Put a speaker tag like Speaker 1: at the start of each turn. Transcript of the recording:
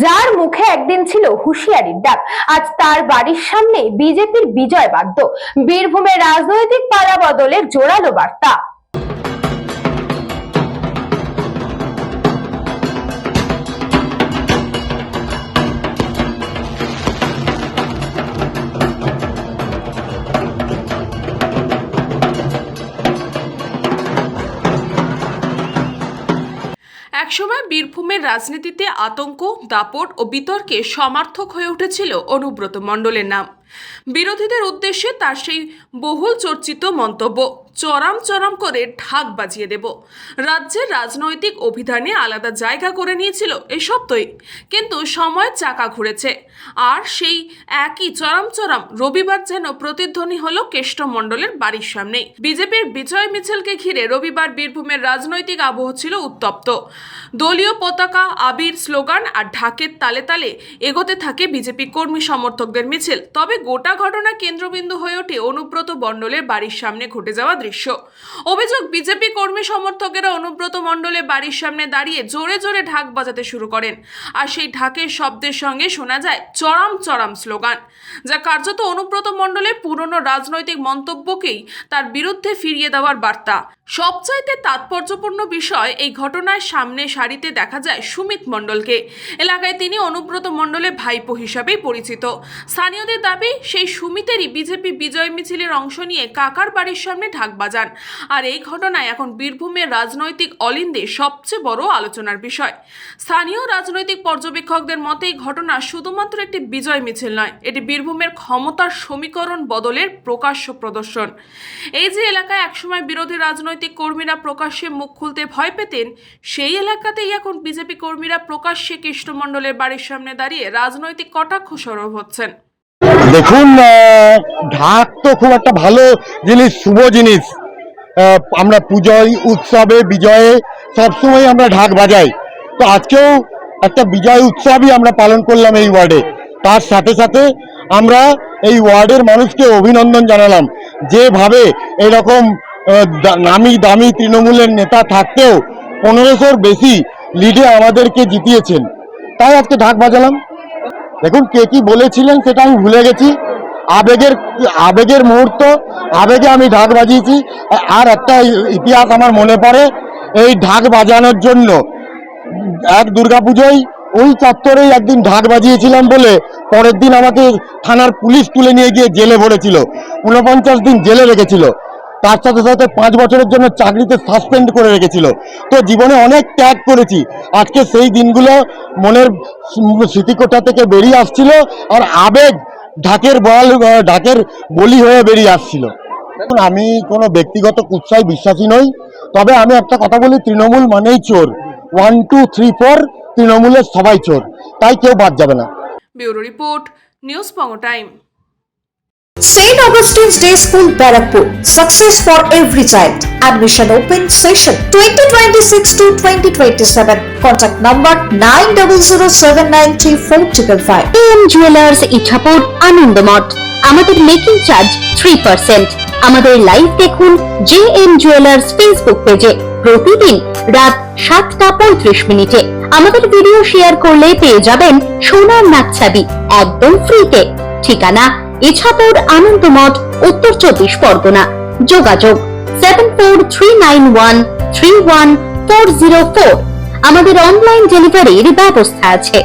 Speaker 1: যার মুখে একদিন ছিল হুঁশিয়ারির ডাক, আজ তার বাড়ির সামনে বিজেপির বিজয় বাদ্য। বীরভূমের রাজনৈতিক পালাবদলের জোরালো বার্তা।
Speaker 2: একসময় বীরভূমের রাজনীতিতে আতঙ্ক, দাপট ও বিতর্কে সমার্থক হয়ে উঠেছিল অনুব্রত মণ্ডলের নাম। বিরোধীদের উদ্দেশ্যে তার সেই বহুল চর্চিত মন্তব্য, চরম চরম করে ঢাক বাজিয়ে দেব, রাজ্যের রাজনৈতিক অভিধানে আলাদা জায়গা করে নিয়েছিল এই শব্দই। কিন্তু সময়ের চাকা ঘুরেছে, আর সেই একই চরম চরম রবিবার যেন প্রতিধ্বনি হলো কেষ্ট মণ্ডলের বাড়ির সামনে। বিজেপির বিজয় মিছিলকে ঘিরে রবিবার বীরভূমের রাজনৈতিক আবহ ছিল উত্তপ্ত। দলীয় পতাকা, আবির, স্লোগান আর ঢাকের তালে তালে এগোতে থাকে বিজেপি কর্মী সমর্থকদের মিছিল। তবে গোটা ঘটনা কেন্দ্রবিন্দু হয়ে ওঠে অনুব্রত মণ্ডলের বাড়ির সামনে ঘটে যাওয়া দৃশ্য। অভিযোগ, বিজেপি কর্মী সমর্থকেরা অনুব্রত মণ্ডলের বাড়ির সামনে দাঁড়িয়ে জোরে জোরে ঢাক বাজাতে শুরু করেন, আর সেই ঢাকের শব্দের সঙ্গে শোনা যায় চরম চরম স্লোগান, যা কার্যত অনুব্রত মণ্ডলের পুরনো রাজনৈতিক মন্তব্যকেই তার বিরুদ্ধে ফিরিয়ে দেওয়ার বার্তা। সবচাইতে তাৎপর্যপূর্ণ বিষয়, এই ঘটনার সামনে সারিতে দেখা যায় সুমিত মণ্ডলকে। এলাকায় তিনি অনুব্রত মণ্ডলের ভাইপো হিসাবেই পরিচিত। স্থানীয়দের দাবি, সেই সুমিতেরই বিজেপি বিজয় মিছিলের অংশ নিয়ে কাকার বাড়ির সামনে ঢাক বাজান। আর এই ঘটনায় এখন বীরভূমের রাজনৈতিক অলিন্দে সবচেয়ে বড় আলোচনার বিষয়। স্থানীয় রাজনৈতিক পর্যবেক্ষকদের মতে এই ঘটনা শুধুমাত্র একটি বিজয় মিছিল নয়, এটি বীরভূমের ক্ষমতার সমীকরণ বদলের প্রকাশ্য প্রদর্শন। এই যে এলাকায় একসময় বিরোধী রাজনৈতিক কর্মীরা প্রকাশ্যে মুখ খুলতে ভয় পেতেন, সেই এলাকাতেই এখন বিজেপি কর্মীরা প্রকাশ্যে কৃষ্ণ মণ্ডলের বাড়ির সামনে দাঁড়িয়ে রাজনৈতিক কটাক্ষ সরব হচ্ছেন।
Speaker 3: দেখুন, ঢাক তো খুব একটা ভালো জিনিস, শুভ জিনিস। আমরা পুজোয়, উৎসবে, বিজয়ে সবসময় আমরা ঢাক বাজাই। তো আজকেও একটা বিজয় উৎসবই আমরা পালন করলাম এই ওয়ার্ডে। তার সাথে সাথে আমরা এই ওয়ার্ডের মানুষকে অভিনন্দন জানালাম, যেভাবে এরকম নামি দামি তৃণমূলের নেতা থাকতেও 1500-র বেশি লিডে আমাদেরকে জিতিয়েছেন, তাই আজকে ঢাক বাজালাম। দেখুন, কে কি বলেছিলেন সেটা আমি ভুলে গেছি। আবেগের মুহূর্ত, আবেগে আমি ঢাক বাজিয়েছি। আর একটা ইতিহাস আমার মনে পড়ে, এই ঢাক বাজানোর জন্য এক দুর্গাপুজোয় ওই চত্বরেই একদিন ঢাক বাজিয়েছিলাম বলে পরের দিন আমাকে থানার পুলিশ তুলে নিয়ে গিয়ে জেলে ভরেছিল, 49 দিন জেলে রেখেছিল। তার সাথে সাথে 5 বছরের জন্য চাকরিতে সাসপেন্ড করে রেখেছিল। তো জীবনে অনেক ত্যাগ করেছি। আজকে সেই দিনগুলো মনের স্মৃতিকোঠা থেকে বেরিয়ে আসছিল, আর আবেগ ঢাকের বলি হয়ে বেরিয়ে আসছিল। দেখুন, আমি কোনো ব্যক্তিগত কুৎসায় বিশ্বাসী নই, তবে আমি একটা কথা বলি, তৃণমূল মানেই চোর। 1, 2, 3, 4 তৃণমূলের সবাই চোর, তাই কেউ বাদ যাবে না।
Speaker 2: ব্যুরো রিপোর্ট, নিউজ পঙ্গ time.
Speaker 4: St. Augustine's Day School, Barakpur. Success for every child. Admission open session 2026 to 2027. Contact number 9007934555.
Speaker 5: JM Jewelers Ichhapur, Anandamath. আমাদের মেকিং চার্জ 3%। আমাদের লাইভ দেখুন JM Jewelers ফেসবুক পেজে প্রতিদিন রাত 7:35 আমাদের ভিডিও শেয়ার করলে পেয়ে যাবেন সোনার নাকছাবি একদম ফ্রিতে। ঠিকানা ইছাপুর, আনন্দমঠ, উত্তর 24 পরগনা। যোগাযোগ 7439131404। আমাদের অনলাইন ডেলিভারির ব্যবস্থা আছে।